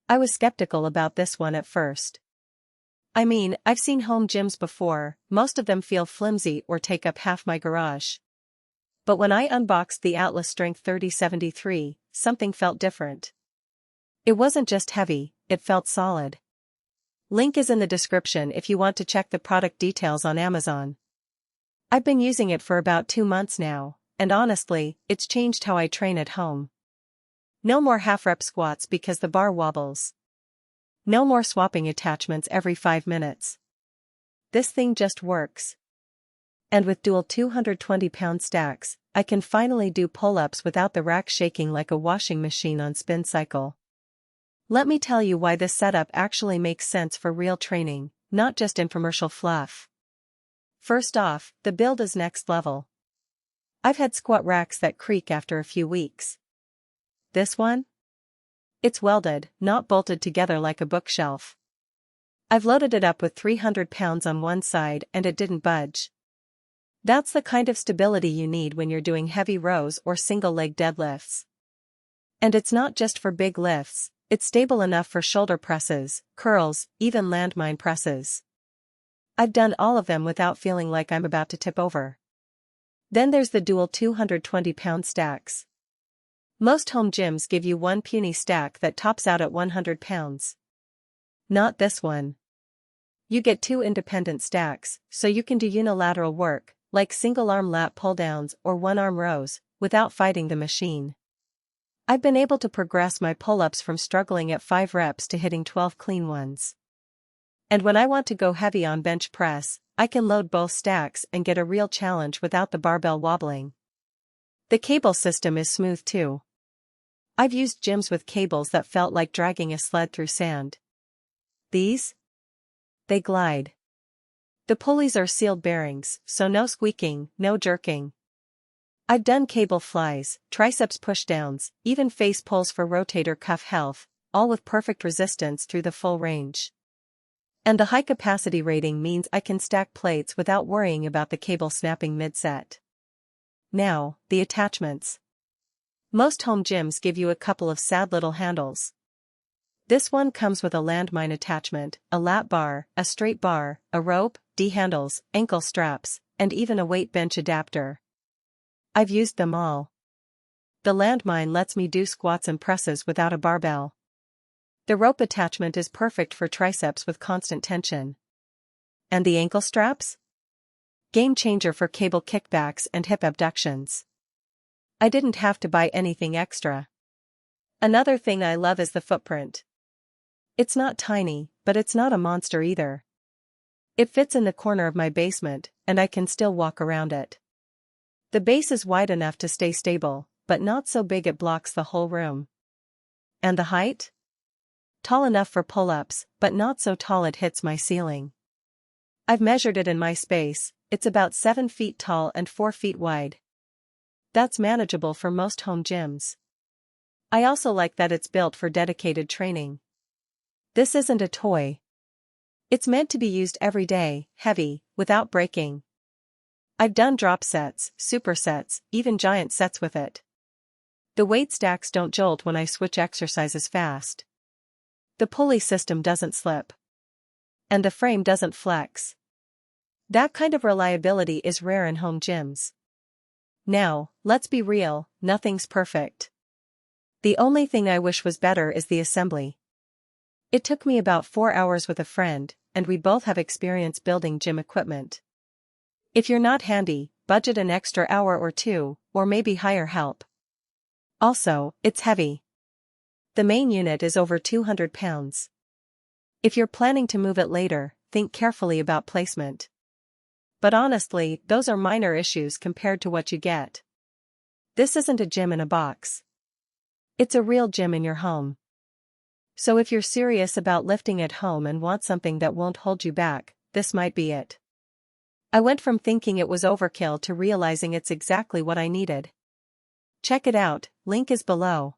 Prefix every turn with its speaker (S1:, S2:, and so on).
S1: I was skeptical about this one at first. I mean, I've seen home gyms before, most of them feel flimsy or take up half my garage. But when I unboxed the Altas Strength 3073, something felt different. It wasn't just heavy, it felt solid. Link is in the description if you want to check the product details on Amazon. I've been using it for about 2 months now, and honestly, it's changed how I train at home. No more half-rep squats because the bar wobbles. No more swapping attachments every 5 minutes. This thing just works. And with dual 220-pound stacks, I can finally do pull-ups without the rack shaking like a washing machine on spin cycle. Let me tell you why this setup actually makes sense for real training, not just infomercial fluff. First off, the build is next level. I've had squat racks that creak after a few weeks. This one? It's welded, not bolted together like a bookshelf. I've loaded it up with 300 pounds on one side and it didn't budge. That's the kind of stability you need when you're doing heavy rows or single-leg deadlifts. And it's not just for big lifts, it's stable enough for shoulder presses, curls, even landmine presses. I've done all of them without feeling like I'm about to tip over. Then there's the dual 220-pound stacks. Most home gyms give you one puny stack that tops out at 100 pounds. Not this one. You get 2 independent stacks, so you can do unilateral work, like single-arm lat pull-downs or one-arm rows, without fighting the machine. I've been able to progress my pull-ups from struggling at 5 reps to hitting 12 clean ones. And when I want to go heavy on bench press, I can load both stacks and get a real challenge without the barbell wobbling. The cable system is smooth too. I've used gyms with cables that felt like dragging a sled through sand. These? They glide. The pulleys are sealed bearings, so no squeaking, no jerking. I've done cable flies, triceps pushdowns, even face pulls for rotator cuff health, all with perfect resistance through the full range. And the high capacity rating means I can stack plates without worrying about the cable snapping mid-set. Now, the attachments. Most home gyms give you a couple of sad little handles. This one comes with a landmine attachment, a lat bar, a straight bar, a rope, D-handles, ankle straps, and even a weight bench adapter. I've used them all. The landmine lets me do squats and presses without a barbell. The rope attachment is perfect for triceps with constant tension. And the ankle straps? Game changer for cable kickbacks and hip abductions. I didn't have to buy anything extra. Another thing I love is the footprint. It's not tiny, but it's not a monster either. It fits in the corner of my basement, and I can still walk around it. The base is wide enough to stay stable, but not so big it blocks the whole room. And the height? Tall enough for pull-ups, but not so tall it hits my ceiling. I've measured it in my space, it's about 7 feet tall and 4 feet wide. That's manageable for most home gyms. I also like that it's built for dedicated training. This isn't a toy. It's meant to be used every day, heavy, without breaking. I've done drop sets, supersets, even giant sets with it. The weight stacks don't jolt when I switch exercises fast. The pulley system doesn't slip. And the frame doesn't flex. That kind of reliability is rare in home gyms. Now, let's be real, nothing's perfect. The only thing I wish was better is the assembly. It took me about 4 hours with a friend, and we both have experience building gym equipment. If you're not handy, budget an extra hour or 2, or maybe hire help. Also, it's heavy. The main unit is over 200 pounds. If you're planning to move it later, think carefully about placement. But honestly, those are minor issues compared to what you get. This isn't a gym in a box. It's a real gym in your home. So if you're serious about lifting at home and want something that won't hold you back, this might be it. I went from thinking it was overkill to realizing it's exactly what I needed. Check it out, link is below.